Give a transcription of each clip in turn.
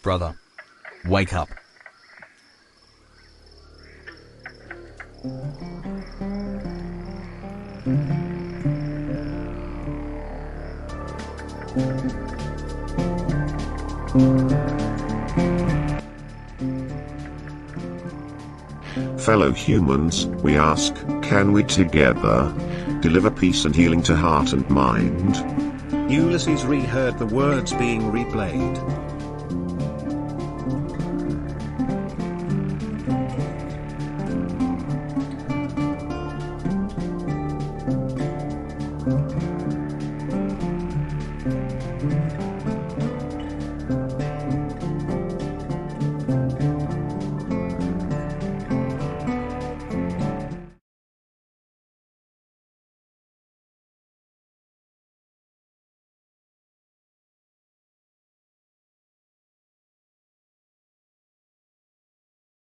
Brother, wake up. Fellow humans, we ask, can we together deliver peace and healing to heart and mind? Ulysses reheard the words being replayed.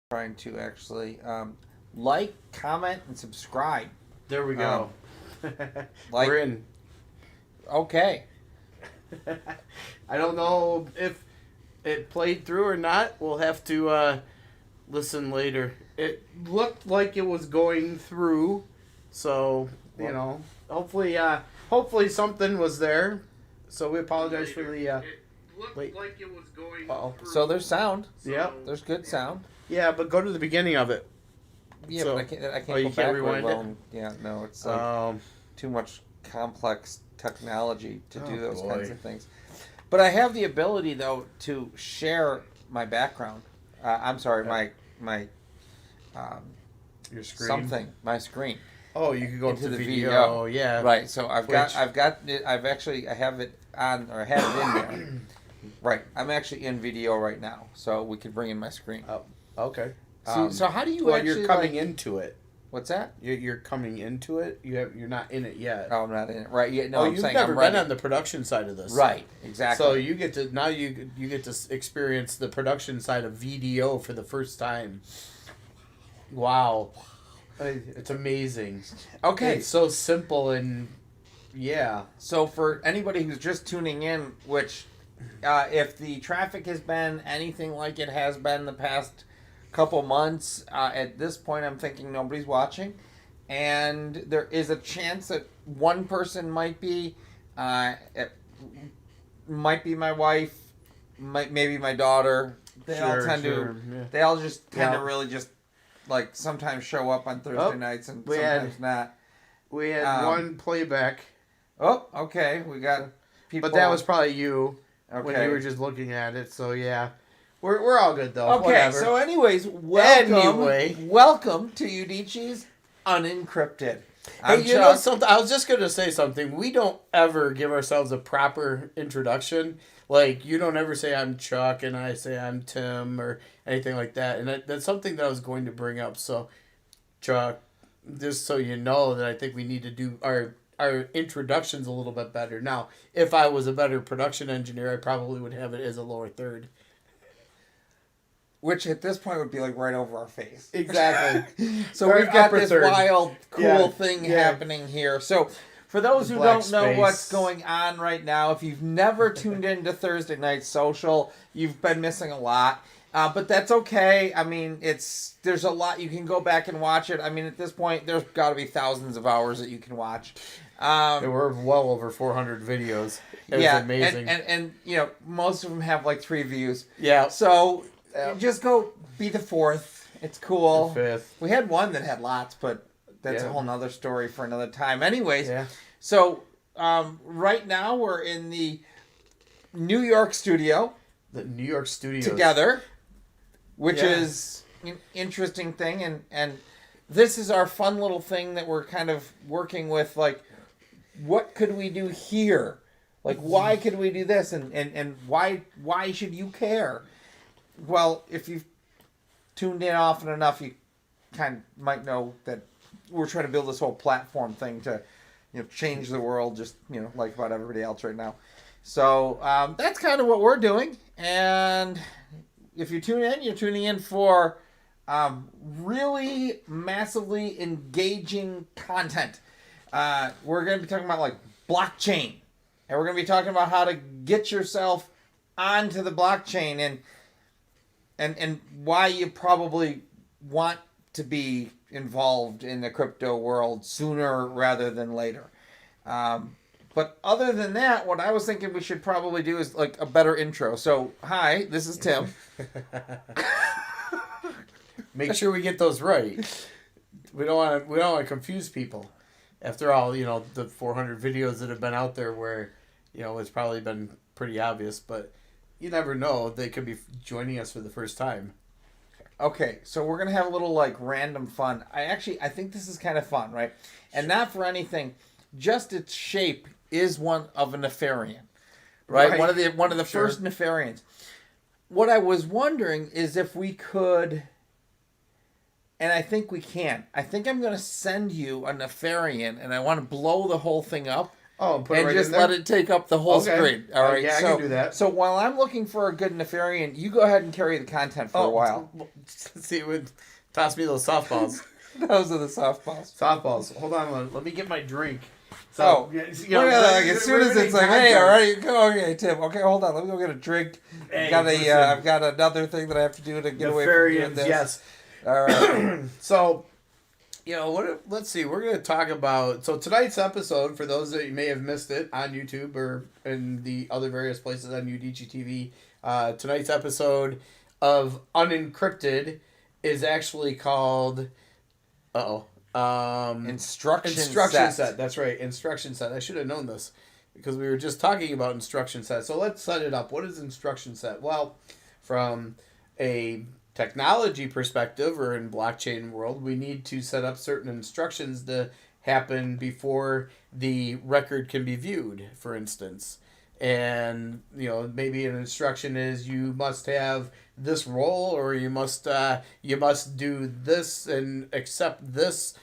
Trying to actually like, comment, and subscribe. There we go. Like, We're in. Okay. I don't know if it played through or not. We'll have to listen later. It looked like it was going through, so you know, hopefully something was there. So we apologize for the. It looked like it was going. Through. So there's sound. Yep. There's good sound. Yeah, but go to the beginning of it. Yeah, So- but I can't Oh, you go can't back rewind very it? well. Yeah, no, it's like too much complex technology to do those kinds of things. But I have the ability, though, to share my background. I'm sorry, my Your screen. something, my screen. Oh, you could go into to the video. video. Yeah. Right. So I have it on, or I have it in there. Right. I'm actually in video right now, so we could bring in my screen. Oh, okay. So how do you Well, actually? you're coming into it. What's that? You're coming into it. You're not in it yet. Oh, I'm not in it. Right. Yeah. No, I'm you've saying never I'm been ready. on the production side of this. Right. Exactly. So you get to now you get to experience the production side of VDO for the first time. Wow, it's amazing. Okay. It's so simple and yeah. So for anybody who's just tuning in, which if the traffic has been anything like it has been the past couple months, at this point I'm thinking nobody's watching, and there is a chance that one person might be, it might be my wife, maybe my daughter. They all tend to. Yeah. They all just tend to really just like sometimes show up on Thursday nights and sometimes not. We had one playback. Oh, okay. We got people. But that was probably you when you were just looking at it. So yeah, we're all good though. Okay. Whatever. So, anyways, welcome to Udicci's Unencrypted. Hey, you know something? I was just going to say something. We don't ever give ourselves a proper introduction. Like, you don't ever say I'm Chuck and I say I'm Tim or anything like that. And that's something that I was going to bring up. So, Chuck, just so you know that I think we need to do our introductions a little bit better. Now, if I was a better production engineer, I probably would have it as a lower third. Which at this point would be like right over our face. Exactly. So we've got this third. wild, cool thing happening here. So for those who don't know space. what's going on right now, if you've never tuned into Thursday Night Social, you've been missing a lot. But that's okay. I mean, there's a lot. You can go back and watch it. I mean, at this point, there's got to be thousands of hours that you can watch. We're well over 400 videos. It was amazing. And you know, most of them have like 3 views. Yeah. So just go be the 4th. It's cool. The 5th. We had one that had lots, but that's a whole nother story for another time. Anyways, so right now we're in the New York studio. The New York studios. Together, which is an interesting thing. And this is our fun little thing that we're kind of working with, like, what could we do here? Like, why could we do this? And why should you care? Well, if you've tuned in often enough, you kind of might know that we're trying to build this whole platform thing to, you know, change the world, just, you know, like about everybody else right now. So that's kind of what we're doing. And if you tune in, you're tuning in for really massively engaging content. We're going to be talking about like blockchain. And we're going to be talking about how to get yourself onto the blockchain. and why you probably want to be involved in the crypto world sooner rather than later. But other than that, what I was thinking we should probably do is like a better intro. So, hi, this is Tim. Make sure we get those right. We don't want to confuse people. After all, the 400 videos that have been out there where, it's probably been pretty obvious, but you never know. They could be joining us for the first time. Okay, so we're going to have a little like random fun. I think this is kind of fun, right? And not for anything, just its shape is one of a Nefarian, right? One of the first Nefarians. What I was wondering is if we could, and I think we can. I think I'm going to send you a Nefarian, and I want to blow the whole thing up. Oh, put it and right just in there? let it take up the whole screen. All right, yeah, I can do that. So while I'm looking for a good Nefarian, you go ahead and carry the content for a while. See, toss me those softballs. Those are the softballs. Softballs. Hold on, let me get my drink. So, as soon as it's like, hey, all right, go, okay, Tim. Okay, hold on, let me go get a drink. Hey, I've got another thing that I have to do to get away from doing this. Yes. All right. So, let's see. We're going to talk about... So tonight's episode, for those that may have missed it on YouTube or in the other various places on Udicci.TV, tonight's episode of Unencrypted is actually called... Instruction set. That's right. Instruction set. I should have known this because we were just talking about instruction set. So let's set it up. What is instruction set? Well, from a technology perspective or in blockchain world, we need to set up certain instructions to happen before the record can be viewed, for instance. And, maybe an instruction is you must have this role or you must do this and accept this,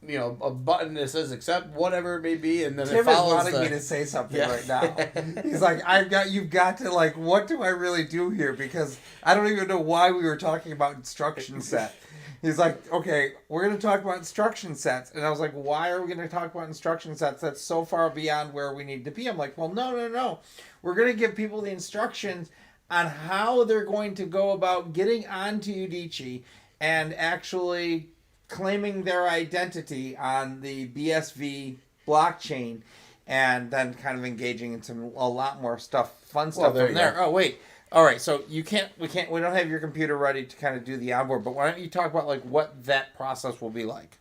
a button that says accept, whatever it may be, and then Tim it follows is wanting me to say something right now. He's like, you've got to, like, what do I really do here? Because I don't even know why we were talking about instruction set. He's like, okay, we're going to talk about instruction sets. And I was like, why are we going to talk about instruction sets? That's so far beyond where we need to be. I'm like, well, no. We're going to give people the instructions on how they're going to go about getting onto Udicci and actually claiming their identity on the BSV blockchain, and then kind of engaging in a lot more fun stuff from there. Oh, wait. All right, so we don't have your computer ready to kind of do the onboard, but why don't you talk about like what that process will be like?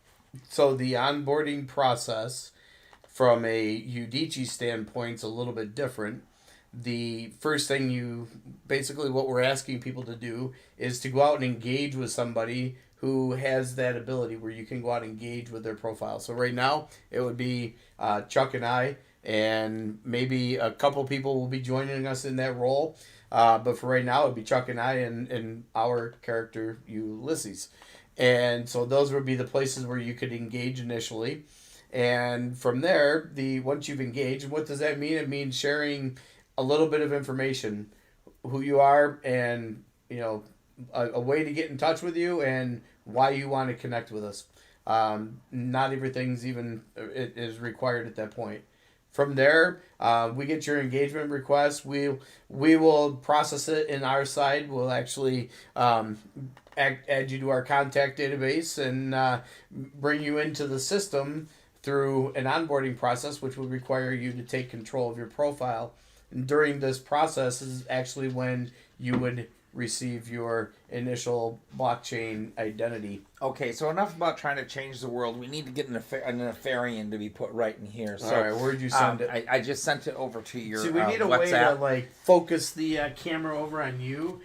So the onboarding process from a Udicci standpoint is a little bit different. The first thing what we're asking people to do is to go out and engage with somebody who has that ability where you can go out and engage with their profile. So right now, it would be Chuck and I, and maybe a couple people will be joining us in that role. But for right now, it would be Chuck and I and our character, Ulysses. And so those would be the places where you could engage initially. And from there, once you've engaged, and what does that mean? It means sharing a little bit of information, who you are, and a way to get in touch with you and why you want to connect with us. Not everything's even is required at that point. From there, we get your engagement request. We will process it in our side. We'll actually add you to our contact database and bring you into the system through an onboarding process, which will require you to take control of your profile. And during this process is actually when you would receive your initial blockchain identity. Okay, so enough about trying to change the world. We need to get a Nefarian to be put right in here. So, all right, where'd you send it? I just sent it over to your See, we need a WhatsApp. way to focus the camera over on you.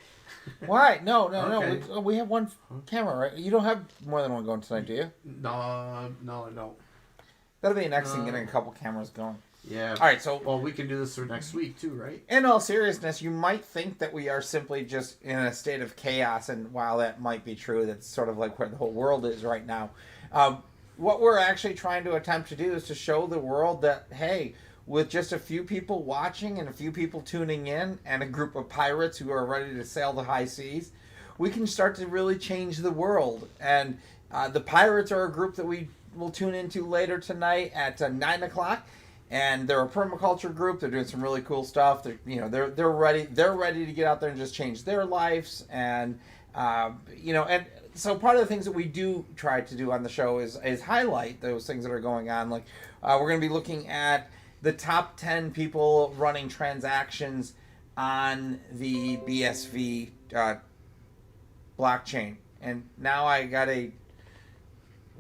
Why? No. Okay. We have one camera, right? You don't have more than one going tonight, do you? No, I don't. That'll be an next thing, getting a couple cameras going. Yeah. All right, so... Well, we can do this for next week, too, right? In all seriousness, you might think that we are simply just in a state of chaos, and while that might be true, that's sort of like where the whole world is right now. What we're actually trying to attempt to do is to show the world that, hey, with just a few people watching and a few people tuning in and a group of pirates who are ready to sail the high seas, we can start to really change the world. And the pirates are a group that we will tune into later tonight at 9 o'clock. and they're a permaculture group. They're doing some really cool stuff. They're ready. They're ready to get out there and just change their lives. And and so part of the things that we do try to do on the show is highlight those things that are going on. Like we're going to be looking at the top 10 people running transactions on the BSV blockchain. And now I got a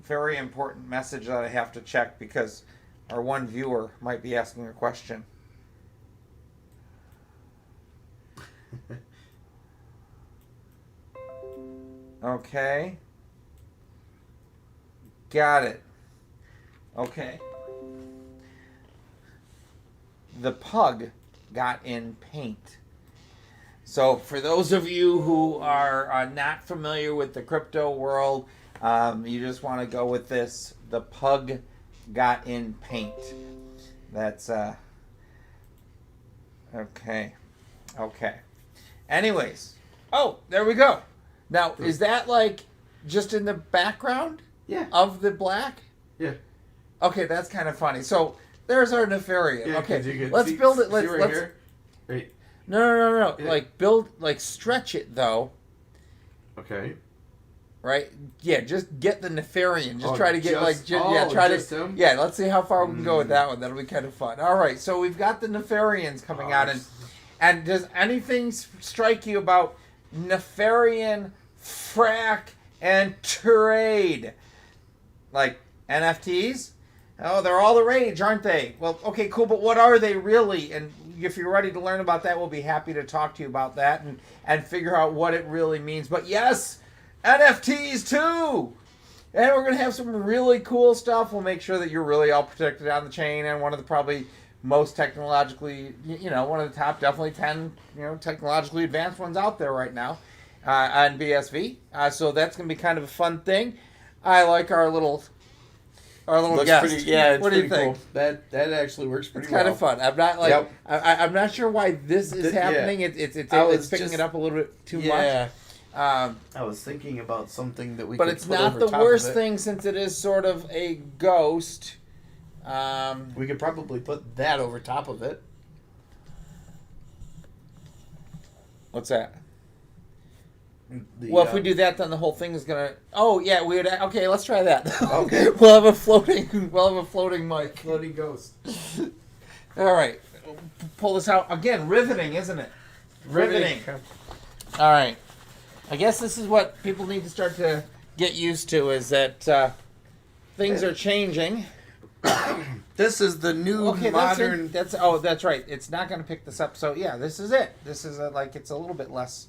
very important message that I have to check because our one viewer might be asking a question. Okay. Got it. Okay. The pug got in paint. So for those of you who are not familiar with the crypto world, you just want to go with this. The pug got in paint. That's okay. Anyways, there we go. Now, is that like just in the background? Yeah. Of the black? Yeah. Okay, that's kind of funny. So there's our Nefarian. Yeah, okay, let's build it. Let's here? Right. No. Yeah. Stretch it though. Okay. Right? Yeah, just get the Nefarian. Just try to get him? Yeah, let's see how far we can go with that one. That'll be kind of fun. All right, so we've got the Nefarians coming out, and does anything strike you about Nefarian, frack, and trade? Like NFTs? Oh, they're all the rage, aren't they? Well, okay, cool, but what are they really? And if you're ready to learn about that, we'll be happy to talk to you about that and figure out what it really means. But yes, NFTs too! And we're going to have some really cool stuff. We'll make sure that you're really all protected on the chain, and one of the probably most technologically, one of the top definitely 10, technologically advanced ones out there right now on BSV. So that's going to be kind of a fun thing. I like our little guest. What do you think? Cool. That actually works pretty well. It's kind of fun. I'm not Yep. I'm not sure why this is happening. Yeah. It's picking it up a little bit too much. I was thinking about something that we but could it's put not over the top worst of it. thing since it is sort of a ghost. We could probably put that over top of it. What's that? Well, if we do that, then the whole thing is gonna. Oh yeah, we would. Okay, let's try that. Okay, we'll have a floating mic, floating ghost. All right, pull this out again. Riveting, isn't it? Riveting. All right. I guess this is what people need to start to get used to: is that things are changing. This is the new modern. That's right. It's not going to pick this up. So yeah, this is it. This is it's a little bit less.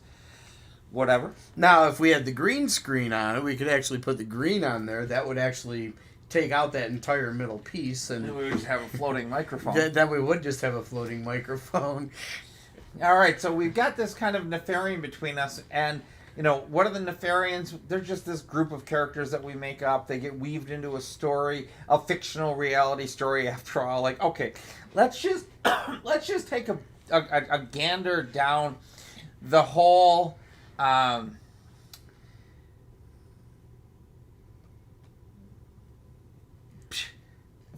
Whatever. Now, if we had the green screen on it, we could actually put the green on there. That would actually take out that entire middle piece, and we would just have a floating microphone. Then we would just have a floating microphone. All right, so we've got this kind of Nefarian between us, and what are the Nefarians? They're just this group of characters that we make up. They get weaved into a story, a fictional reality story. After all, like okay, let's just take a gander down the whole.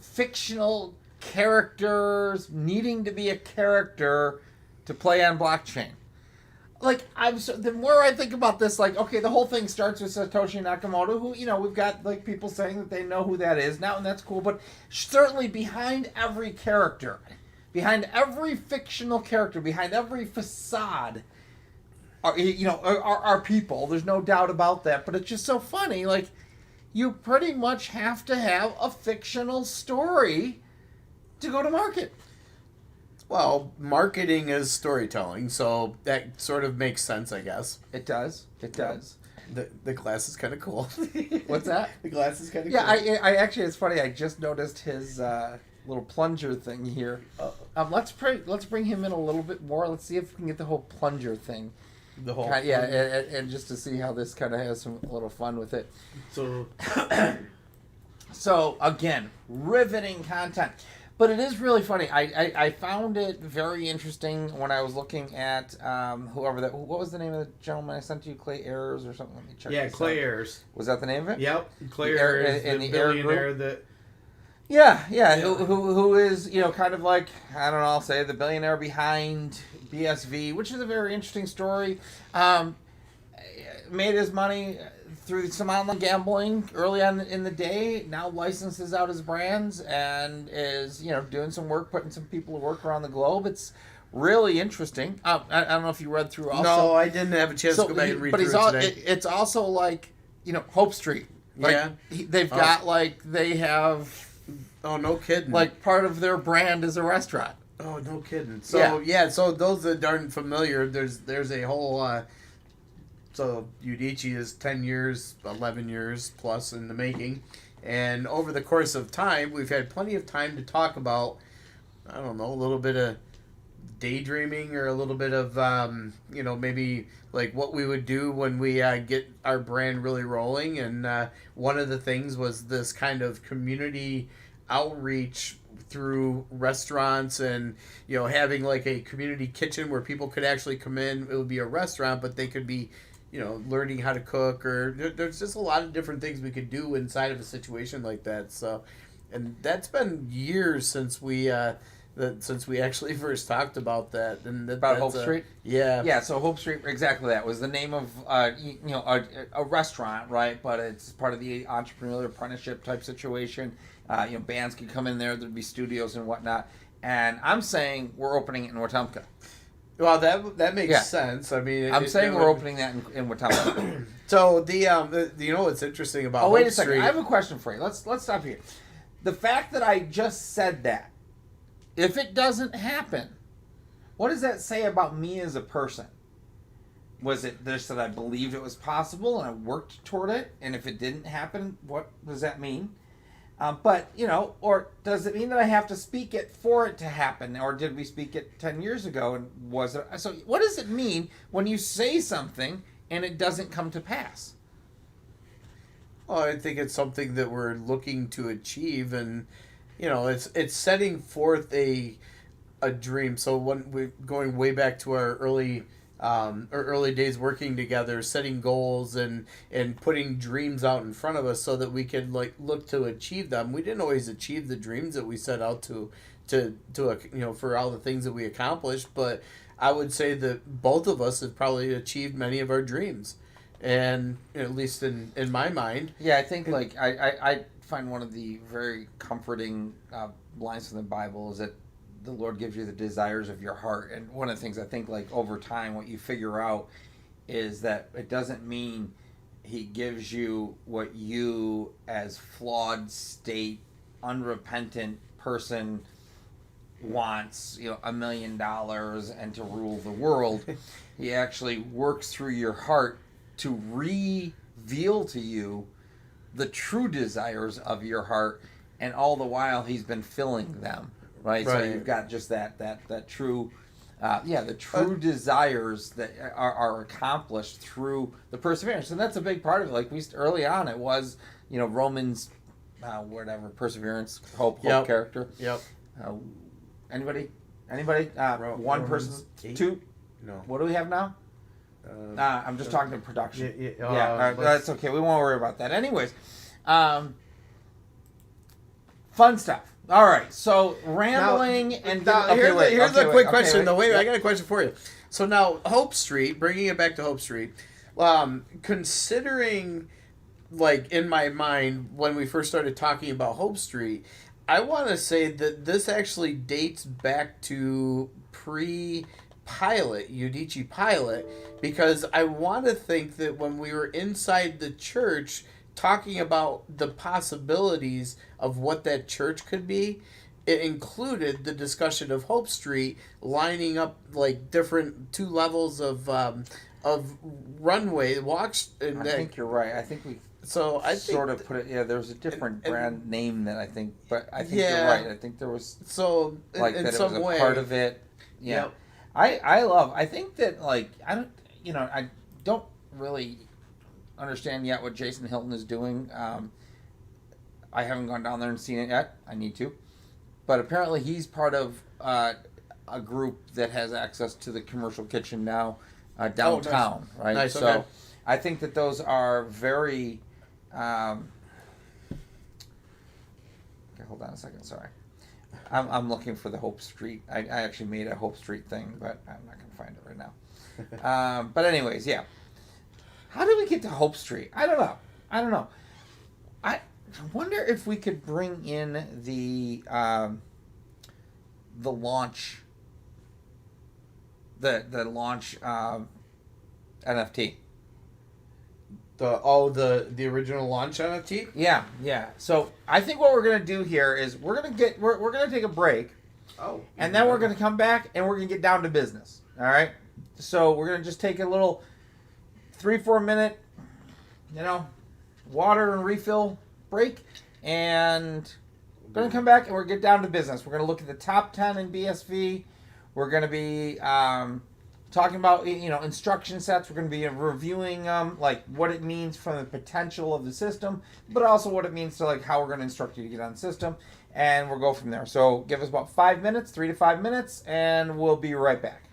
Fictional characters needing to be a character to play on blockchain. Like the more I think about this, like okay, the whole thing starts with Satoshi Nakamoto, who we've got like people saying that they know who that is now, and that's cool. But certainly behind every character, behind every fictional character, behind every facade. Are people. There's no doubt about that. But it's just so funny. Like, you pretty much have to have a fictional story to go to market. Well, marketing is storytelling, so that sort of makes sense, I guess. It does. It does. The glass is kind of cool. What's that? The glass is kind of cool. Yeah, I actually, it's funny. I just noticed his little plunger thing here. Let's bring him in a little bit more. Let's see if we can get the whole plunger thing. The whole and just to see how this kind of has a little fun with it. So again, riveting content, but it is really funny. I found it very interesting when I was looking at what was the name of the gentleman I sent you, Clay Ayers or something? Let me check. Yeah, Clay Ayers. Was that the name of it? Yep, Clay Ayers, and the the billionaire that. Yeah. Who is, kind of like, I don't know, I'll say the billionaire behind BSV, which is a very interesting story. Made his money through some online gambling early on in the day, now licenses out his brands and is, doing some work, putting some people to work around the globe. It's really interesting. I don't know if you read through also. No, I didn't have a chance to go back and read through it today. It's also like, Hope Street. Like, they've got, they have... Oh, no kidding. Like, part of their brand is a restaurant. Oh, no kidding. So, so those that aren't familiar, there's a whole... So Udicci is 10 years, 11 years plus in the making. And over the course of time, we've had plenty of time to talk about, I don't know, a little bit of daydreaming or a little bit of, maybe like what we would do when we get our brand really rolling. And one of the things was this kind of community outreach through restaurants and, having like a community kitchen where people could actually come in. It would be a restaurant, but they could be learning how to cook, or there's just a lot of different things we could do inside of a situation like that. So, and that's been years since we actually first talked about that. And about Hope Street? Yeah. Yeah, so Hope Street, exactly that, was the name of, a restaurant, right? But it's part of the entrepreneurial apprenticeship type situation. Bands could come in there, there'd be studios and whatnot. And I'm saying we're opening it in Wetumpka. Well, that makes sense. I mean, I'm saying we're opening that in Wetumpka. So what's interesting about Hope Street? Wait a second. I have a question for you. Let's stop here. The fact that I just said that, if it doesn't happen, what does that say about me as a person? Was it just that I believed it was possible and I worked toward it? And if it didn't happen, what does that mean? Or does it mean that I have to speak it for it to happen? Or did we speak it 10 years ago and was it? So what does it mean when you say something and it doesn't come to pass? Well, I think it's something that we're looking to achieve, and it's setting forth a dream. So when we're going way back to our early days working together, setting goals and putting dreams out in front of us so that we could look to achieve them. We didn't always achieve the dreams that we set out to for all the things that we accomplished, but I would say that both of us have probably achieved many of our dreams. And at least in my mind. Yeah, I think I find one of the very comforting lines from the Bible is that the Lord gives you the desires of your heart. And one of the things I think over time what you figure out is that it doesn't mean he gives you what you as flawed state, unrepentant person wants, $1 million and to rule the world. He actually works through your heart to reveal to you the true desires of your heart, and all the while he's been filling them, right? So you've got just that true, the true desires that are accomplished through the perseverance, and that's a big part of it. Like early on, it was Romans, perseverance, hope character. Yep. Anybody? One person, two. No. What do we have now? I'm just talking to production. Yeah, that's okay. We won't worry about that. Anyways, fun stuff. All right. So rambling here's a quick question. Though, wait, I got a question for you. So now, Hope Street, bringing it back to Hope Street, considering, in my mind, when we first started talking about Hope Street, I want to say that this actually dates back to pre-pilot, Udicci pilot, because I want to think that when we were inside the church talking about the possibilities of what that church could be, it included the discussion of Hope Street lining up different 2 levels of runway walks. And I think you're right. I think we sort of put it. Yeah, there was a different brand name that I think, but I think you're right. I think there was that it was a part of it. Yeah, yep. I think that I don't really understand yet what Jason Hilton is doing. I haven't gone down there and seen it yet. I need to. But apparently he's part of a group that has access to the commercial kitchen now downtown, nice. Right? Nice, so okay. I think that those are very... hold on a a second. Sorry. I'm looking for the Hope Street. I actually made a Hope Street thing, but I'm not going to find it right now. But anyways, yeah. How did we get to Hope Street? I don't know. I wonder if we could bring in the launch, the launch NFT. The original launch NFT? Yeah. So I think what we're gonna do here is we're gonna take a break. Oh. And then we're gonna come back and we're gonna get down to business. All right. So we're gonna just take a little 3-4 minute, water and refill break, and we're gonna come back and we're gonna get down to business. We're gonna look at the top 10 in BSV. We're gonna be talking about instruction sets. We're going to be reviewing like what it means from the potential of the system, but also what it means to like how we're going to instruct you to get on the system, and we'll go from there. So give us about 5 minutes, 3 to 5 minutes, and we'll be right back.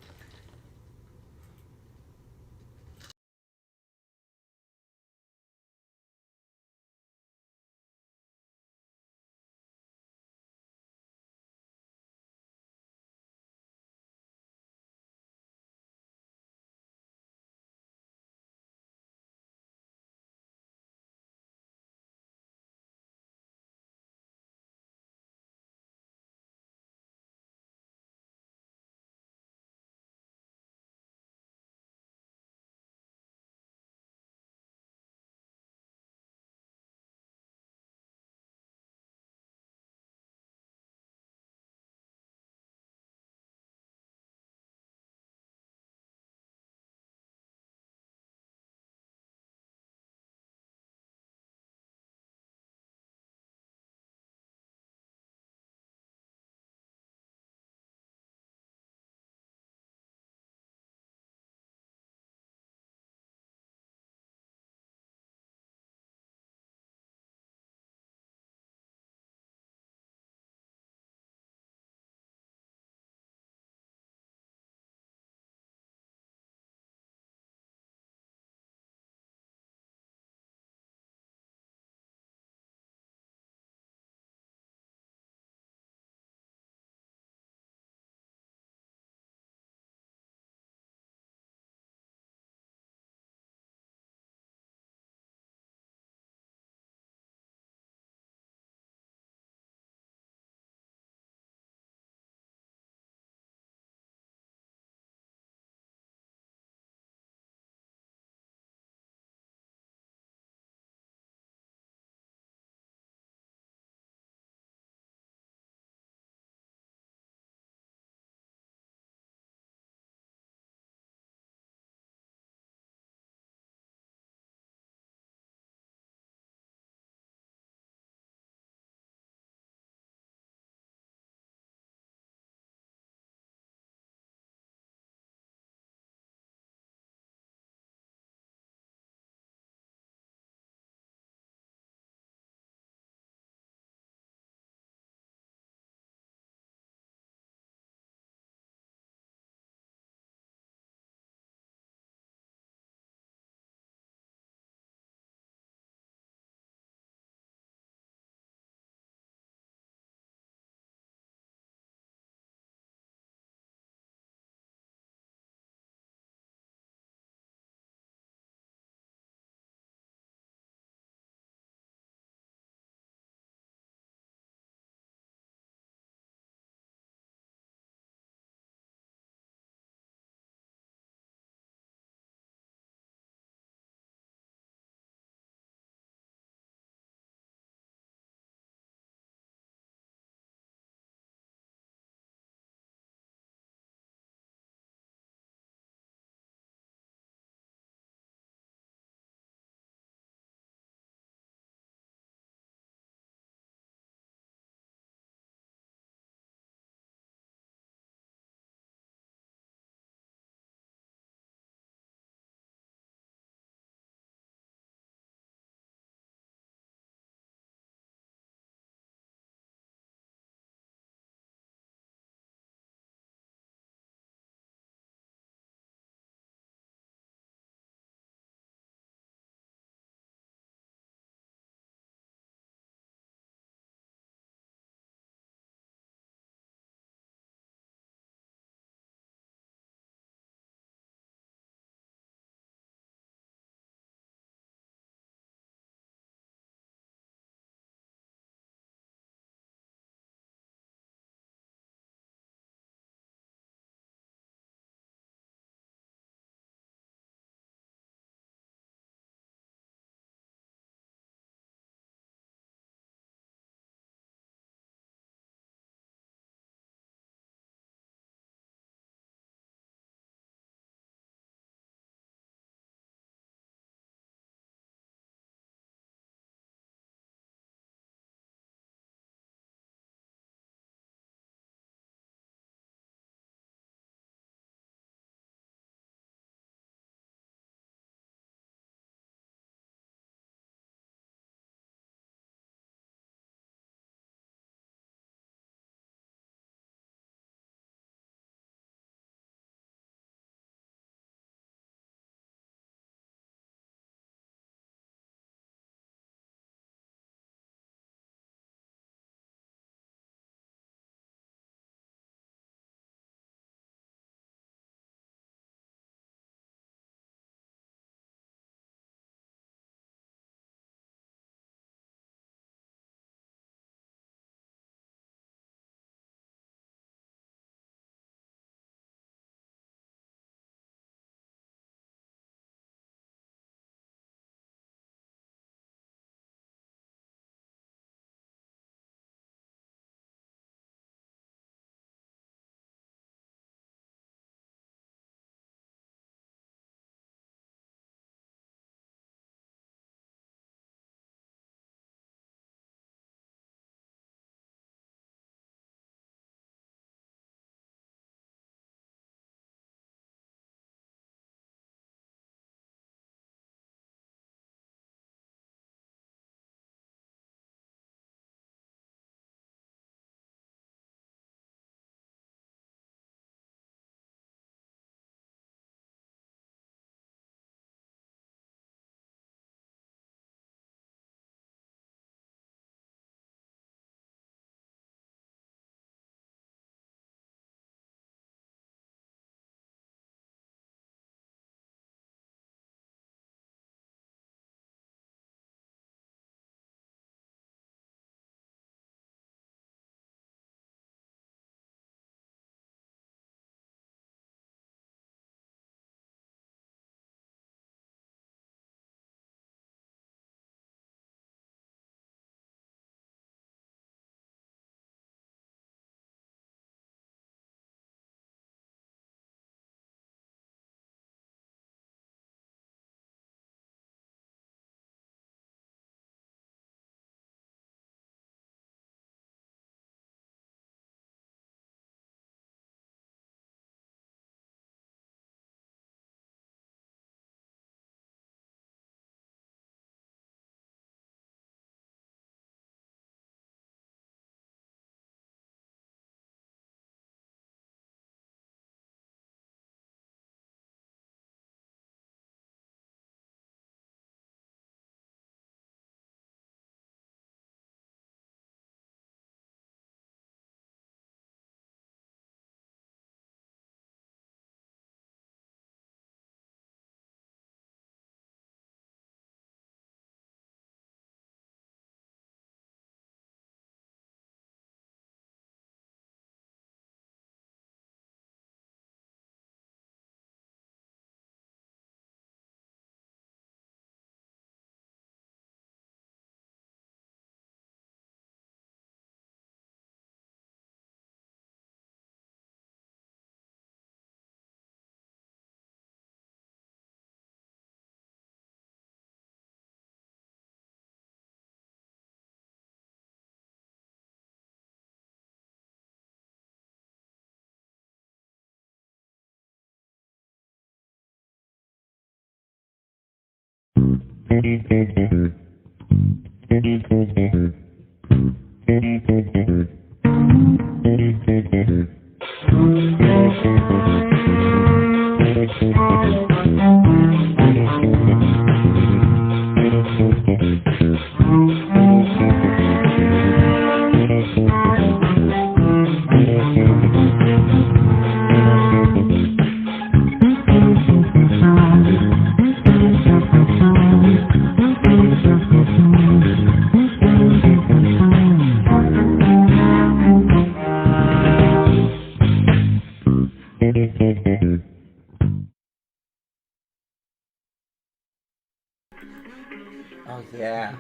Oh yeah,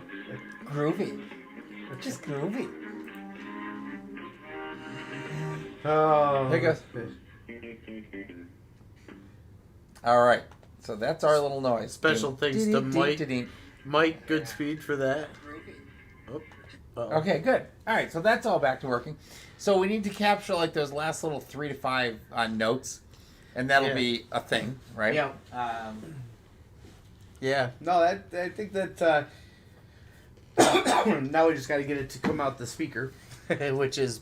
groovy. Just groovy. Oh, Here goes. All right, so that's our little noise. Special thanks to Mike. Mike, good speed for that. Oh, uh-oh. Okay, good. All right, so that's all back to working. So we need to capture like those last little 3 to 5 notes, and that'll be a thing, right? Yeah. Yeah. No, I think that now we just got to get it to come out the speaker, which is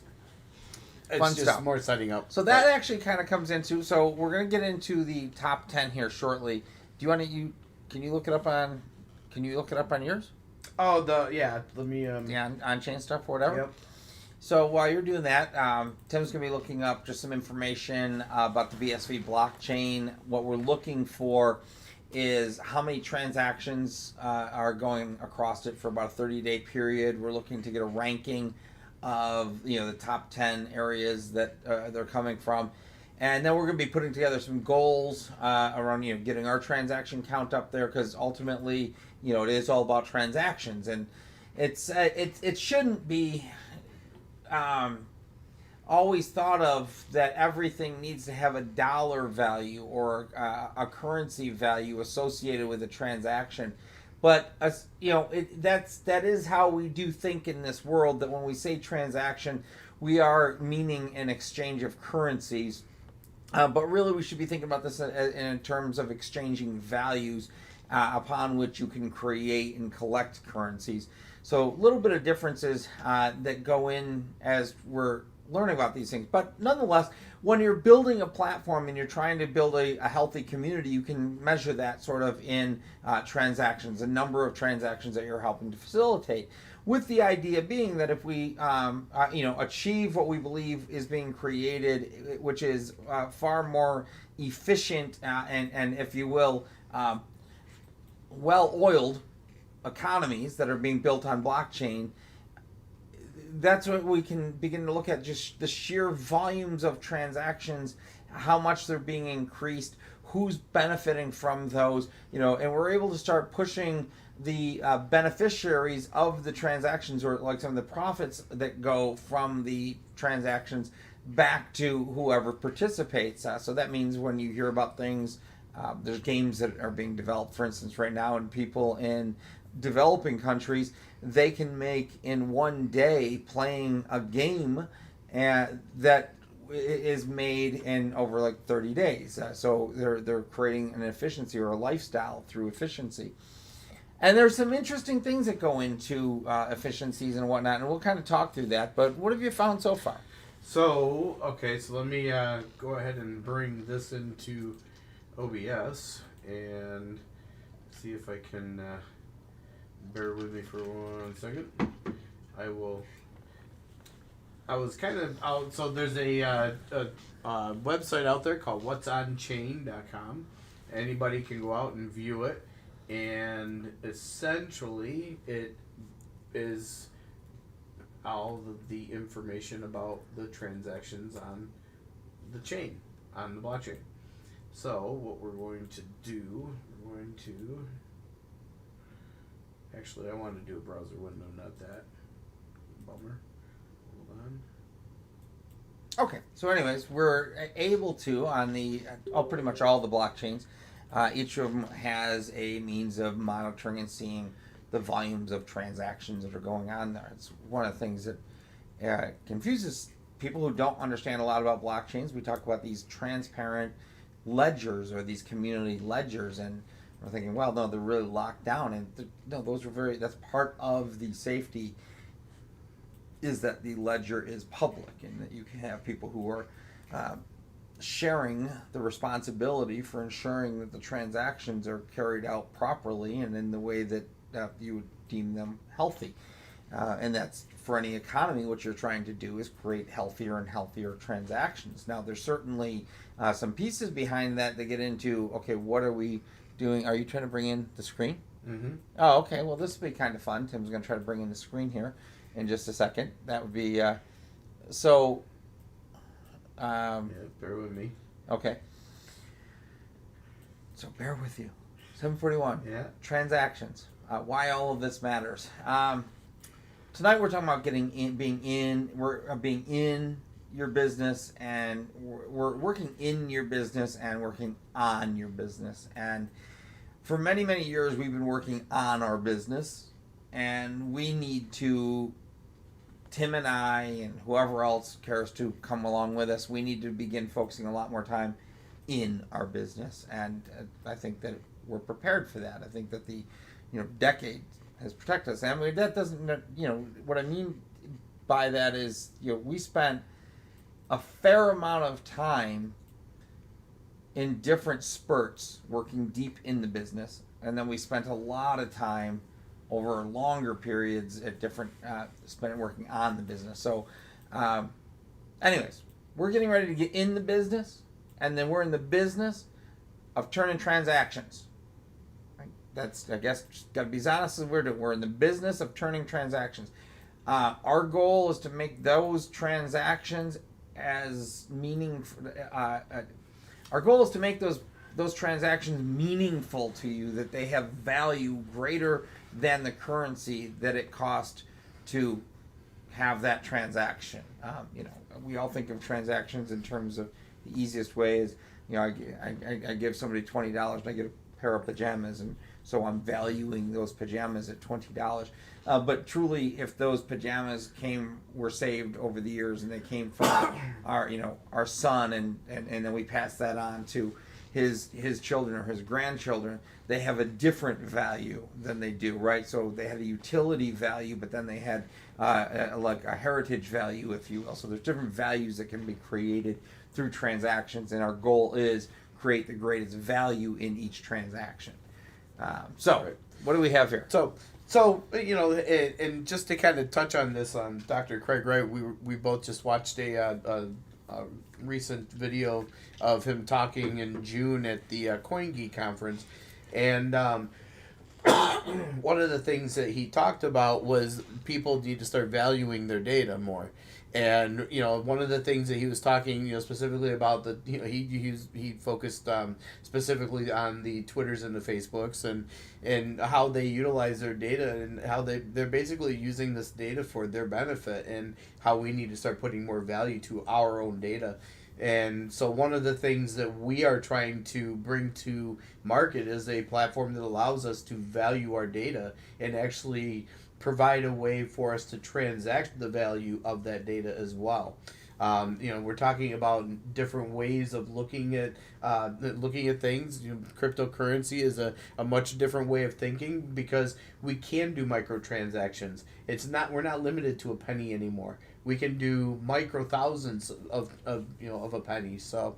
Fun just stuff. more setting up. So that actually kind of comes into. So we're gonna get into the top 10 here shortly. Do you want to? Can you look it up on? Can you look it up on yours? Oh, let me. Yeah, on chain stuff or whatever. Yep. So while you're doing that, Tim's going to be looking up just some information about the BSV blockchain. What we're looking for is how many transactions are going across it for about a 30-day period. We're looking to get a ranking of the top 10 areas that they're coming from. And then we're going to be putting together some goals around getting our transaction count up there, because ultimately it is all about transactions, and it shouldn't be always thought of that everything needs to have a dollar value or a currency value associated with a transaction. But that is how we do think in this world, that when we say transaction, we are meaning an exchange of currencies. But really, we should be thinking about this in terms of exchanging values upon which you can create and collect currencies. So a little bit of differences that go in as we're learning about these things. But nonetheless, when you're building a platform and you're trying to build a healthy community, you can measure that sort of in transactions, a number of transactions that you're helping to facilitate, with the idea being that if we achieve what we believe is being created, which is far more efficient and if you will, well-oiled economies that are being built on blockchain, that's what we can begin to look at, just the sheer volumes of transactions, how much they're being increased, who's benefiting from those, and we're able to start pushing the beneficiaries of the transactions, or like some of the profits that go from the transactions, back to whoever participates. So that means when you hear about things, there's games that are being developed, for instance, right now, and people in developing countries, they can make in one day playing a game that is made in over like 30 days. So they're creating an efficiency or a lifestyle through efficiency. And there's some interesting things that go into efficiencies and whatnot, and we'll kind of talk through that. But what have you found so far? So let me go ahead and bring this into OBS and see if I can bear with me for 1 second. I was kind of out. So there's a website out there called whatsonchain.com. Anybody can go out and view it, and essentially it is all of the information about the transactions on the chain, on the blockchain. So what we're going to do, actually, I wanted to do a browser window, not that. Bummer. Hold on. Okay, so anyways, we're able to, on pretty much all the blockchains, each of them has a means of monitoring and seeing the volumes of transactions that are going on there. It's one of the things that confuses people who don't understand a lot about blockchains. We talk about these transparent ledgers or these community ledgers, and we're thinking, well, no, they're really locked down, and no, those are that's part of the safety, is that the ledger is public and that you can have people who are sharing the responsibility for ensuring that the transactions are carried out properly and in the way that you would deem them healthy. And that's, for any economy, what you're trying to do is create healthier and healthier transactions. Now, there's certainly some pieces behind that get into, okay, what are we doing? Are you trying to bring in the screen? Mm-hmm. Oh, okay. Well, this will be kind of fun. Tim's going to try to bring in the screen here in just a second. That would be so. Yeah, bear with me. Okay. So bear with you. 741. Yeah. Transactions. Why all of this matters. Tonight we're talking about being in your business, and we're working in your business and working on your business. And for many, many years we've been working on our business, and we need to, Tim and I and whoever else cares to come along with us, we need to begin focusing a lot more time in our business. And I think that we're prepared for that. I think that the decade has protected us. I mean, that doesn't, what I mean by that is, we spent a fair amount of time in different spurts working deep in the business, and then we spent a lot of time over longer periods at different spent working on the business. So anyways, we're getting ready to get in the business, and then we're in the business of turning transactions. That's, I guess, just got to be as honest as we're doing. We're in the business of turning transactions. Our goal is to make those transactions as meaningful. Our goal is to make those transactions meaningful to you, that they have value greater than the currency that it cost to have that transaction. We all think of transactions in terms of the easiest way is, I give somebody $20 and I get a pair of pajamas, and so I'm valuing those pajamas at $20. But truly, if those pajamas were saved over the years, and they came from our son, and then we pass that on to his children or his grandchildren, they have a different value than they do, right? So they had a utility value, but then they had like a heritage value, if you will. So there's different values that can be created through transactions, and our goal is create the greatest value in each transaction. What do we have here? So and just to kind of touch on this, on Dr. Craig Wright, we both just watched a recent video of him talking in June at the CoinGeek conference, and one of the things that he talked about was people need to start valuing their data more. And one of the things that he was talking, specifically about he focused specifically on the Twitters and the Facebooks, and how they utilize their data, and how they're basically using this data for their benefit, and how we need to start putting more value to our own data. And so one of the things that we are trying to bring to market is a platform that allows us to value our data and actually provide a way for us to transact the value of that data as well. We're talking about different ways of looking at things. Cryptocurrency is a much different way of thinking, because we can do microtransactions. We're not limited to a penny anymore. We can do micro thousands of a penny. So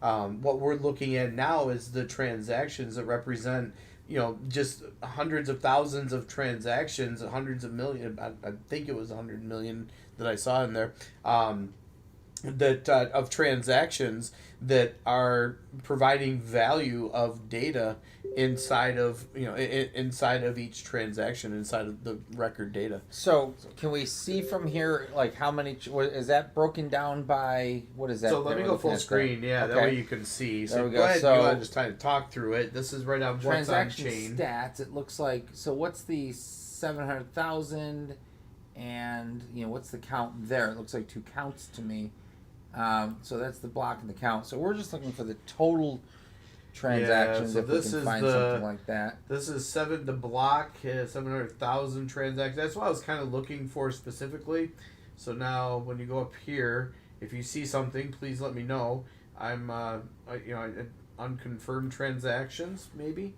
what we're looking at now is the transactions that represent just hundreds of thousands of transactions, hundreds of million. I think it was 100 million that I saw in there. Of transactions that are providing value of data inside of each transaction, inside of the record data. So can we see from here, like, how many is that broken down by, what is that? So let me go full screen. Yeah, okay. That way you can see. So there we go ahead. So, you want to just try to talk through it. This is right on what's on transaction chain. stats. It looks like, so what's the 700,000, and what's the count there? It looks like 2 counts to me. So that's the block and the count. So we're just looking for the total transactions, so if we can find something like that. This is the block, 700,000 transactions. That's what I was kind of looking for specifically. So now when you go up here, if you see something, please let me know. I'm unconfirmed transactions, maybe.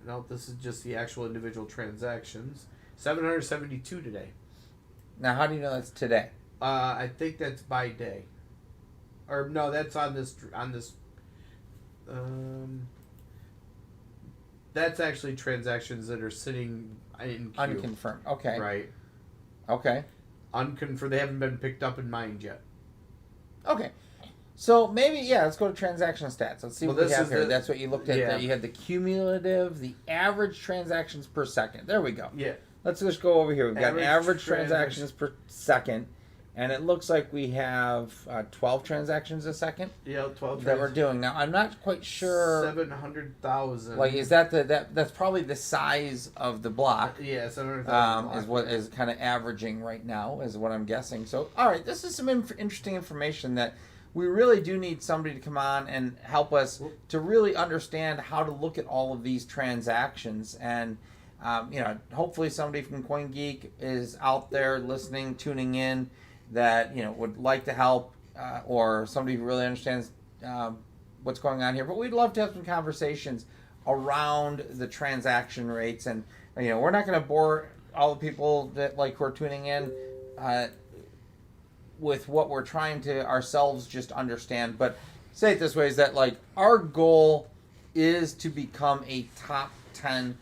No, this is just the actual individual transactions. 772 today. Now, how do you know that's today? I think that's by day. Or no, that's on this. That's actually transactions that are sitting in queue. Unconfirmed. Okay. Right. Okay. Unconfirmed. They haven't been picked up and mined yet. Okay. So maybe, let's go to transaction stats. Let's see what we have here. That's what you looked at. Yeah. You had the cumulative, the average transactions per second. There we go. Yeah. Let's just go over here. We've got Average average transactions per second, and it looks like we have 12 transactions a second. Yeah, 12 that we're doing. Now, I'm not quite sure. 700,000. Like, is that that's probably the size of the block? Yeah, 700,000. Is what is kind of averaging right now, is what I'm guessing. So, all right, this is some interesting information that we really do need somebody to come on and help us to really understand how to look at all of these transactions. And, hopefully somebody from CoinGeek is out there listening, tuning in, that, would like to help, or somebody who really understands what's going on here. But we'd love to have some conversations around the transaction rates. And, we're not going to bore all the people that, who are tuning in with what we're trying to ourselves just understand. But say it this way, is that, our goal is to become a top 10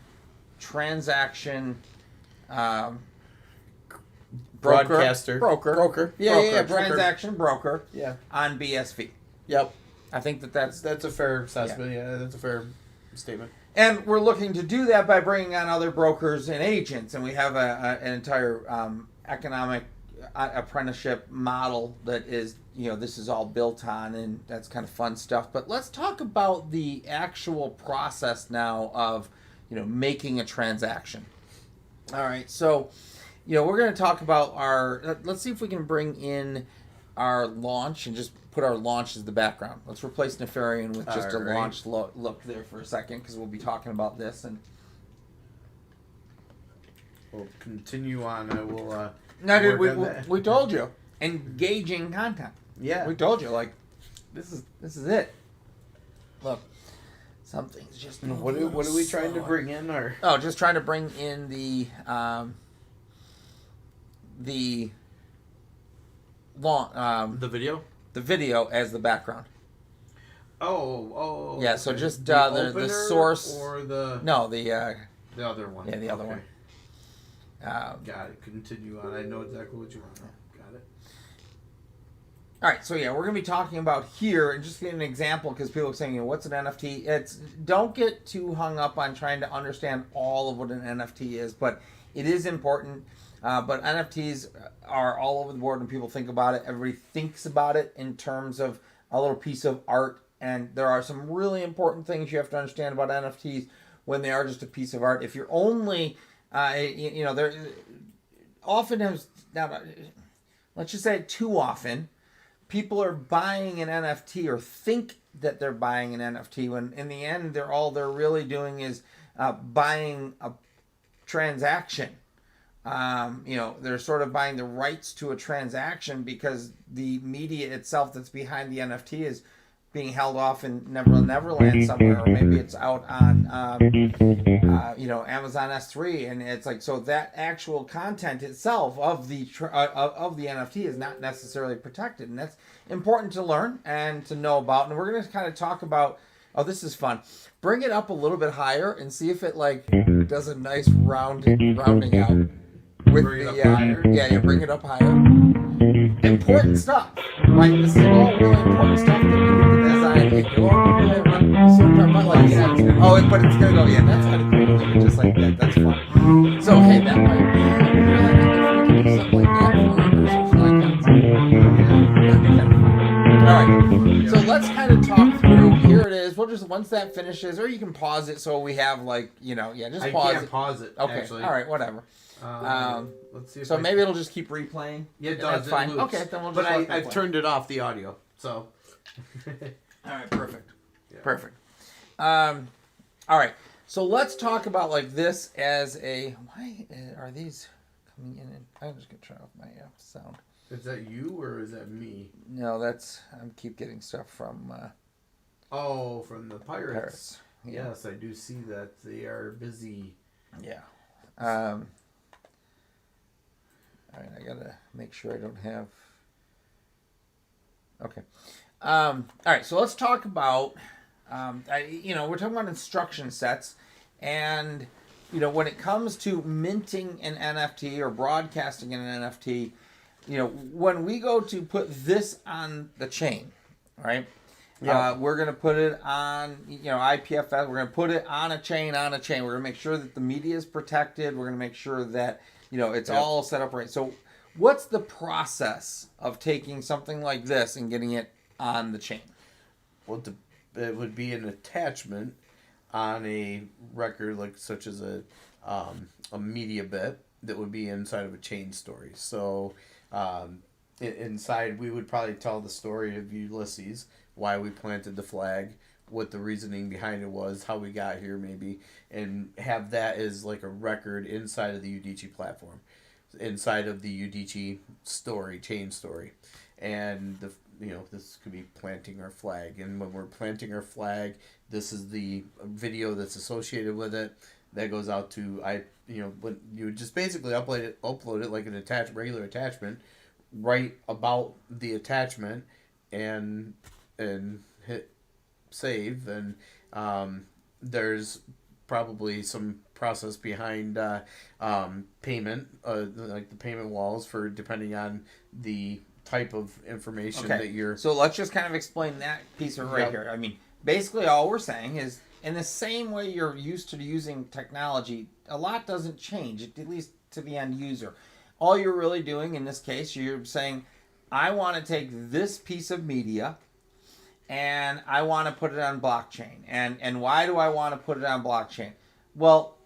transaction broadcaster. Broker. Yeah. Transaction broker. Yeah. On BSV. Yep. I think that's a fair assessment. Yeah, that's a fair statement. And we're looking to do that by bringing on other brokers and agents. And we have an entire economic apprenticeship model that is, this is all built on, and that's kind of fun stuff. But let's talk about the actual process now of, making a transaction. All right. So, we're going to talk about let's see if we can bring in our launch and just put our launch as the background. Let's replace Nefarian with just a launch look there for a second, because we'll be talking about this. And we'll continue on. I will... we told you. Engaging content. Yeah. We told you, this is it. Look, something's just... What are we trying to bring in? Or just trying to bring in the video? The video as the background. Oh. Yeah, so okay. just the source... Or the... No, the other one. Yeah, the other one. Got it. Continue on. I know exactly what you want. Got it. All right, so we're going to be talking about here, and just get an example, because people are saying, what's an NFT? Don't get too hung up on trying to understand all of what an NFT is, but it is important. But NFTs are all over the board when people think about it. Everybody thinks about it in terms of a little piece of art, and there are some really important things you have to understand about NFTs when they are just a piece of art. If you're only, there often has, now, let's just say too often, people are buying an NFT or think that they're buying an NFT when in the end all they're really doing is buying a transaction. They're sort of buying the rights to a transaction because the media itself that's behind the NFT is being held off in Neverland somewhere, or maybe it's out on Amazon S3, and it's so that actual content itself of the NFT is not necessarily protected, and that's important to learn and to know about. And we're going to kind of talk about, this is fun. Bring it up a little bit higher and see if it does a nice rounding out with bring it up higher. Yeah, bring it up higher. Important stuff, right? This is all really important stuff that we need to design. But it's gonna go. Yeah, that's kind of cool. Leave it just like that. That's fun. So hey, that might be. If we could do something like that All right. So let's kind of talk through. Here it is. We'll just once that finishes, or you can pause it so we have just pause it. I can't pause it. Okay. Actually. All right. Whatever. Let's see. Maybe it'll just keep replaying. Yeah, it does. That's fine. Loops. Okay, then we'll But just. I've turned it off, the audio. So. All right. Perfect. Yeah. Perfect. All right. So let's talk about this as a. Why are these coming in? I'm just gonna turn off my sound. Is that you or is that me? No, I keep getting stuff from. From the Pirates. Yes, I do see that they are busy. Yeah. All right, I gotta make sure I don't have. Okay. All right, so let's talk about. We're talking about instruction sets, and when it comes to minting an NFT or broadcasting an NFT, when we go to put this on the chain, right? Yeah. We're going to put it on, IPFS. We're going to put it on a chain. We're going to make sure that the media is protected. We're going to make sure that, it's all set up right. So what's the process of taking something like this and getting it on the chain? Well, it would be an attachment on a record, like such as a media bit that would be inside of a chain story. So inside, we would probably tell the story of Ulysses, why we planted the flag, what the reasoning behind it was, how we got here maybe, and have that as like a record inside of the Udicci platform, inside of the Udicci story, chain story. And this could be planting our flag. And when we're planting our flag, this is the video that's associated with it that goes out to when you would just basically upload it like an regular attachment, write about the attachment and hit save, and there's probably some process behind payment, like the payment walls for depending on the type of information that you're. So let's just kind of explain that piece of right here. I mean, basically all we're saying is in the same way you're used to using technology, a lot doesn't change, at least to the end user. All you're really doing in this case, you're saying, I want to take this piece of media and I want to put it on blockchain. And why do I want to put it on blockchain? Well,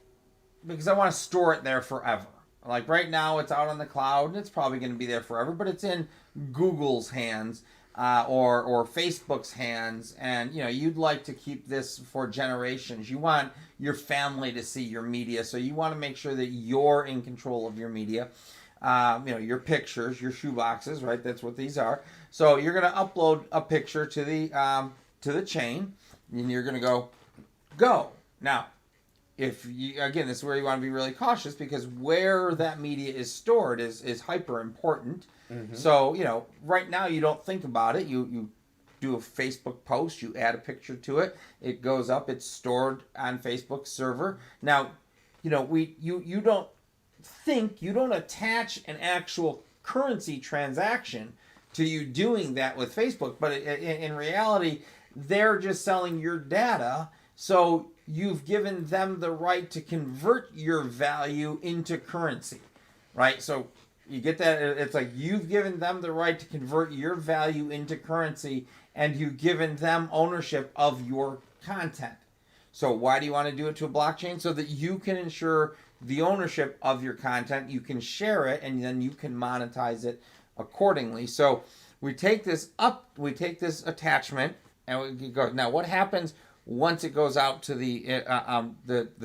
because I want to store it there forever. Like right now it's out on the cloud and it's probably going to be there forever, but it's in Google's hands or Facebook's hands. And, you'd like to keep this for generations. You want your family to see your media. So you want to make sure that you're in control of your media. Your pictures, your shoeboxes, right? That's what these are. So you're going to upload a picture to the chain, and you're going to go. Now, this is where you want to be really cautious because where that media is stored is hyper important. Mm-hmm. So right now you don't think about it. You do a Facebook post, you add a picture to it, it goes up, it's stored on Facebook's server. Now, you don't attach an actual currency transaction to you doing that with Facebook, but in reality, they're just selling your data, so you've given them the right to convert your value into currency, right? So you get that? It's like you've given them the right to convert your value into currency, and you've given them ownership of your content. So why do you want to do it to a blockchain? So that you can ensure the ownership of your content, you can share it, and then you can monetize it accordingly. So we take this attachment, and we go. Now, what happens once it goes out to the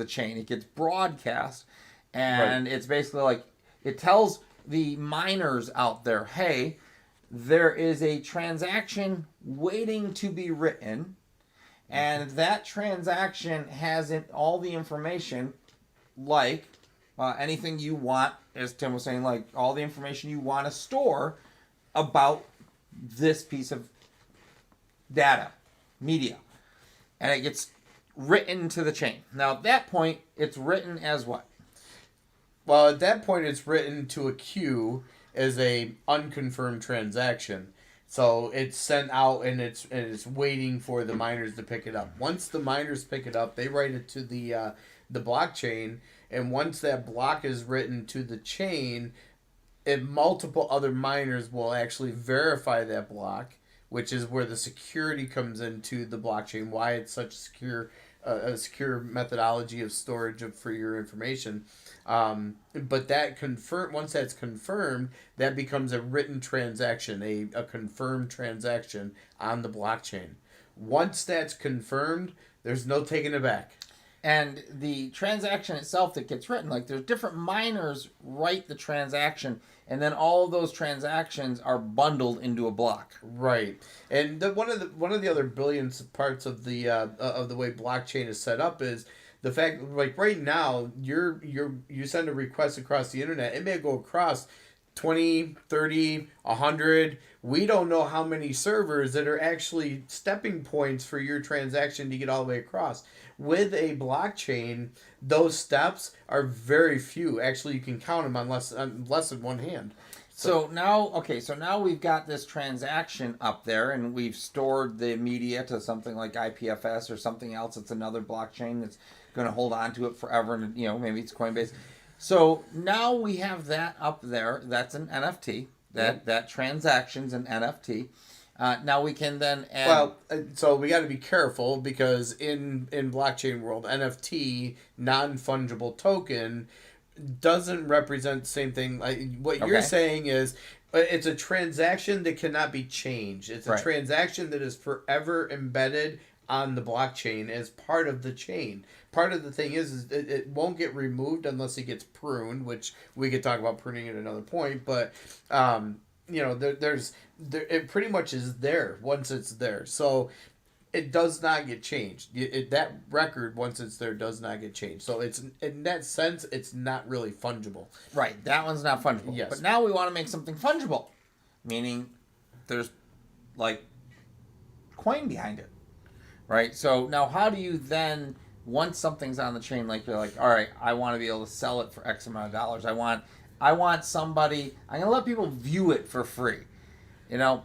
chain? It gets broadcast, and It's basically like it tells the miners out there, hey, there is a transaction waiting to be written, and that transaction has all the information, like anything you want, as Tim was saying, like all the information you want to store about this piece of data, media, and it gets written to the chain. Now, at that point, it's written as what? Well, at that point, it's written to a queue as a unconfirmed transaction. So it's sent out and it's waiting for the miners to pick it up. Once the miners pick it up, they write it to the blockchain, and once that block is written to the chain, multiple other miners will actually verify that block, which is where the security comes into the blockchain. Why it's such a secure methodology of storage for your information. But once that's confirmed, that becomes a written transaction, a confirmed transaction on the blockchain. Once that's confirmed, there's no taking it back. And the transaction itself that gets written, like there's different miners write the transaction, and then all of those transactions are bundled into a block. Right, and one of the other brilliant parts of the way blockchain is set up is the fact, like right now, you send a request across the internet, it may go across 20, 30, 100. We don't know how many servers that are actually stepping points for your transaction to get all the way across. With a blockchain, those steps are very few. Actually, you can count them on less than one hand. So now we've got this transaction up there, and we've stored the media to something like IPFS or something else. It's another blockchain that's going to hold on to it forever, and maybe it's Coinbase. So now we have that up there. That's an NFT. That transaction's an NFT. Now we can then add... Well, so we got to be careful because in blockchain world, NFT, non-fungible token, doesn't represent the same thing. Like what you're saying is it's a transaction that cannot be changed. It's a transaction that is forever embedded on the blockchain as part of the chain. Part of the thing is it won't get removed unless it gets pruned, which we could talk about pruning at another point. But it pretty much is there once it's there. So it does not get changed. That record, once it's there, does not get changed. So it's, in that sense, it's not really fungible. Right, that one's not fungible. Yes. But now we want to make something fungible, meaning there's like coin behind it. Right? So now how do you then, once something's on the chain, like you're like, all right, I want to be able to sell it for X amount of dollars. I want somebody, I'm going to let people view it for free. But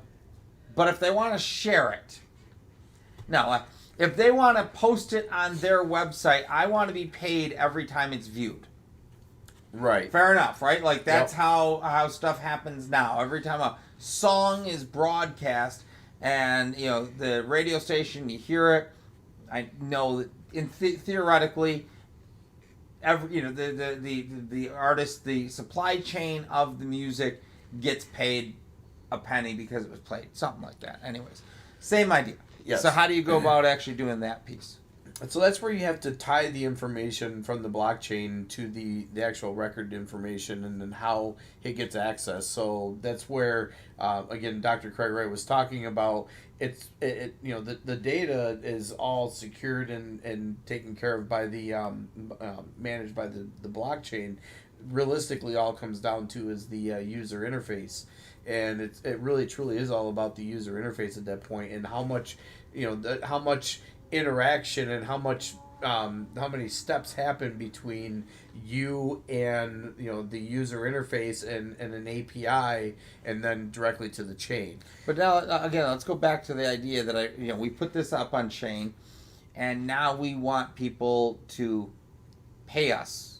if they want to share it, no, if they want to post it on their website, I want to be paid every time it's viewed. Right. Fair enough, right? Like that's how stuff happens now. Every time a song is broadcast and the radio station, you hear it, I know that theoretically the artist, the supply chain of the music gets paid a penny because it was played, something like that. Anyways, same idea. Yes. So how do you go about actually doing that piece? So that's where you have to tie the information from the blockchain to the actual record information and then how it gets accessed. So that's where, again, Dr. Craig Wright was talking about the data is all secured and taken care of by the managed by the blockchain. Realistically, all it comes down to is the user interface, and it really truly is all about the user interface at that point and how much how much interaction and how many steps happen between you and the user interface and an API and then directly to the chain. But now again, let's go back to the idea that we put this up on chain, and now we want people to pay us.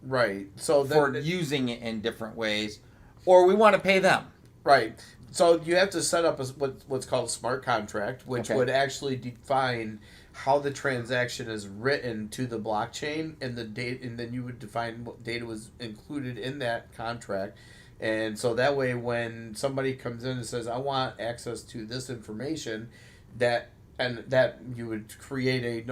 Right. So for using it in different ways, or we want to pay them. Right. So you have to set up what's called a smart contract, which would actually define how the transaction is written to the blockchain and the date, and then you would define what data was included in that contract. And so that way, when somebody comes in and says, "I want access to this information," that you would create an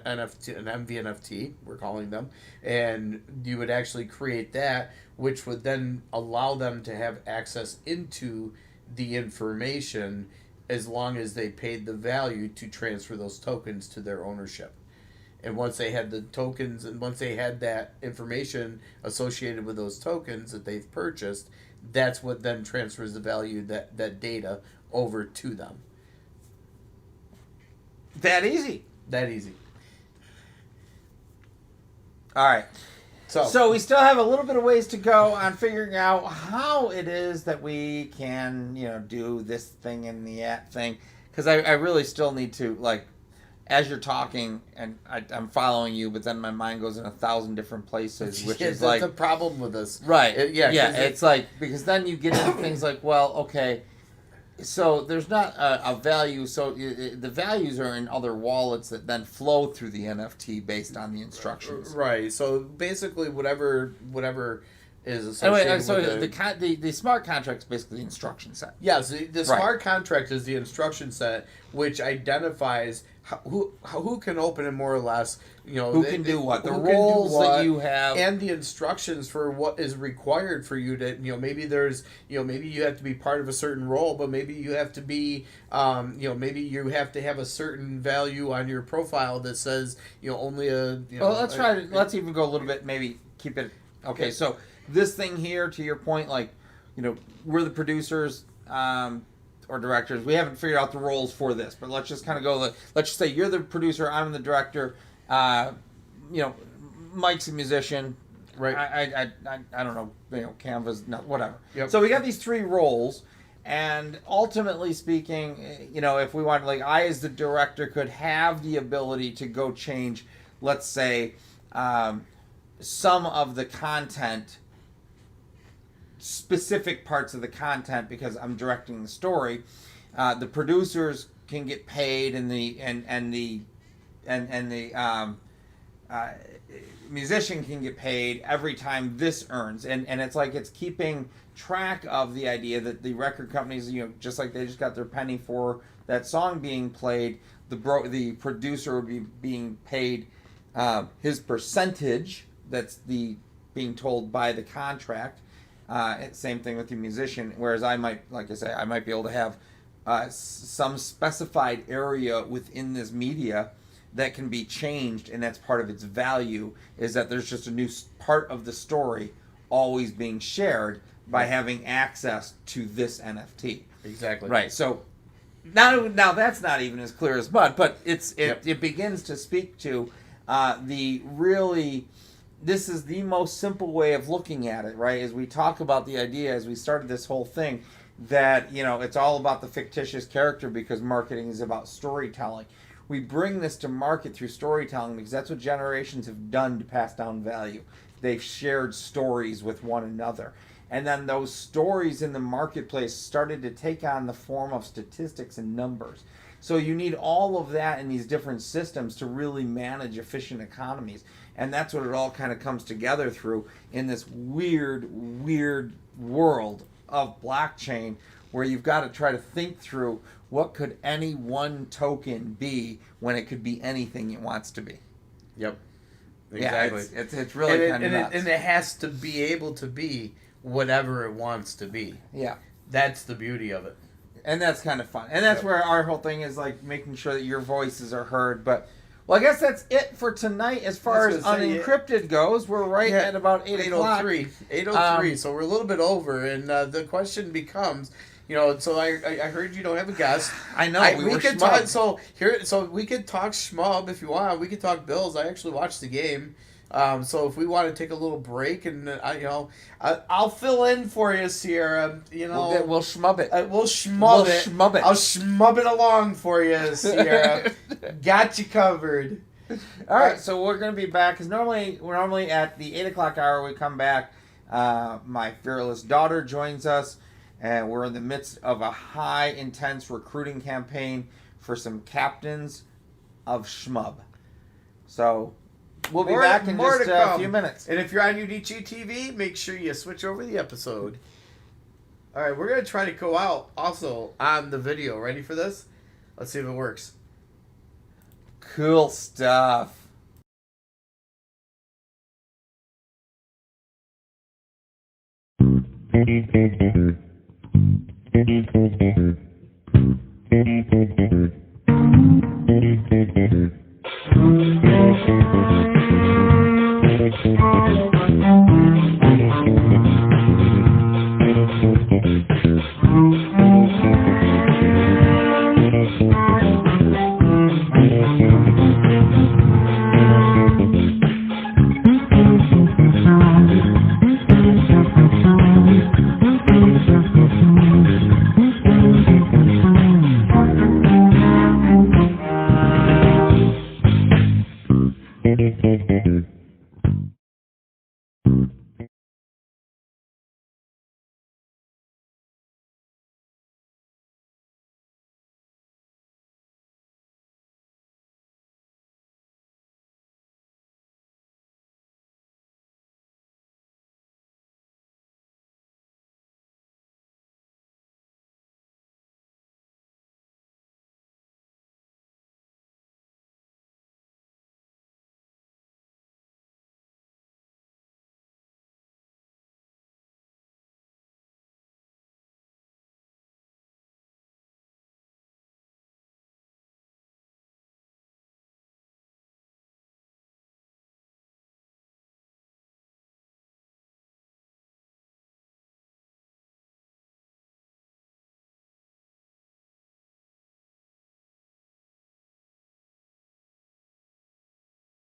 NFT, an MVNFT, we're calling them, and you would actually create that, which would then allow them to have access into the information as long as they paid the value to transfer those tokens to their ownership. And once they had the tokens and once they had that information associated with those tokens that they've purchased, that's what then transfers the value, that data, over to them. That easy. That easy. All right. So we still have a little bit of ways to go on figuring out how it is that we can, do this thing and that thing. Because I really still need to, like, as you're talking, and I'm following you, but then my mind goes in 1,000 different places, which is like... That's a problem with this. Right. It's like, because then you get into things like, well, okay... So there's not a value. So the values are in other wallets that then flow through the NFT based on the instructions. Right. So basically, whatever is associated Anyway, so with the smart contract is basically the instruction set. Yes, the smart contract is the instruction set, which identifies who can open it more or less. Who can do what, the roles that you have, and the instructions for what is required for you to. Maybe there's maybe you have to be part of a certain role, but maybe you have to be maybe you have to have a certain value on your profile that says only a. Well, let's even go a little bit. Maybe keep it okay. So this thing here, to your point, like we're the producers. Or directors. We haven't figured out the roles for this, but let's just kind of go. Let's just say you're the producer, I'm the director. Mike's a musician, right? I don't know. Canva's not whatever. Yep. So we got these three roles, and ultimately speaking, if we want, like, I as the director could have the ability to go change, let's say, some of the content. Specific parts of the content because I'm directing the story. The producers can get paid, and the musician can get paid every time this earns, and it's like it's keeping track of the idea that the record companies, just like they just got their penny for that song being played, the producer would be being paid his percentage. That's being told by the contract. Same thing with the musician, whereas I might, like I say, I might be able to have some specified area within this media that can be changed, and that's part of its value, is that there's just a new part of the story always being shared by having access to this NFT. Exactly. Right, so now that's not even as clear as mud, but it begins to speak to the really... This is the most simple way of looking at it, right? As we talk about the idea, as we started this whole thing, that, it's all about the fictitious character because marketing is about storytelling. We bring this to market through storytelling because that's what generations have done to pass down value. They've shared stories with one another. And then those stories in the marketplace started to take on the form of statistics and numbers. So you need all of that in these different systems to really manage efficient economies. And that's what it all kind of comes together through in this weird world of blockchain, where you've got to try to think through what could any one token be when it could be anything it wants to be. Yep. Exactly. Yeah, it's really kind of nuts. And it has to be able to be whatever it wants to be. Yeah. That's the beauty of it. And that's kind of fun. And that's where our whole thing is, like, making sure that your voices are heard. But, well, I guess that's it for tonight as far as Unencrypted goes. We're right at about 8 o'clock. 8:03, so we're a little bit over. And the question becomes, so I heard you don't have a guest. I know. We could talk, so we could talk schmub if you want. We could talk Bills. I actually watched the game. So if we want to take a little break, and I'll fill in for you, Sierra. We'll schmub it. We'll schmub it. I'll schmub it along for you, Sierra. Got you covered. All right, so we're gonna be back because we're normally at the 8 o'clock hour. We come back. My fearless daughter joins us, and we're in the midst of a high intense recruiting campaign for some captains of schmub. So. We'll be back in just a few minutes. And if you're on Udicci.TV, make sure you switch over the episode. All right, we're going to try to go out also on the video. Ready for this? Let's see if it works. Cool stuff.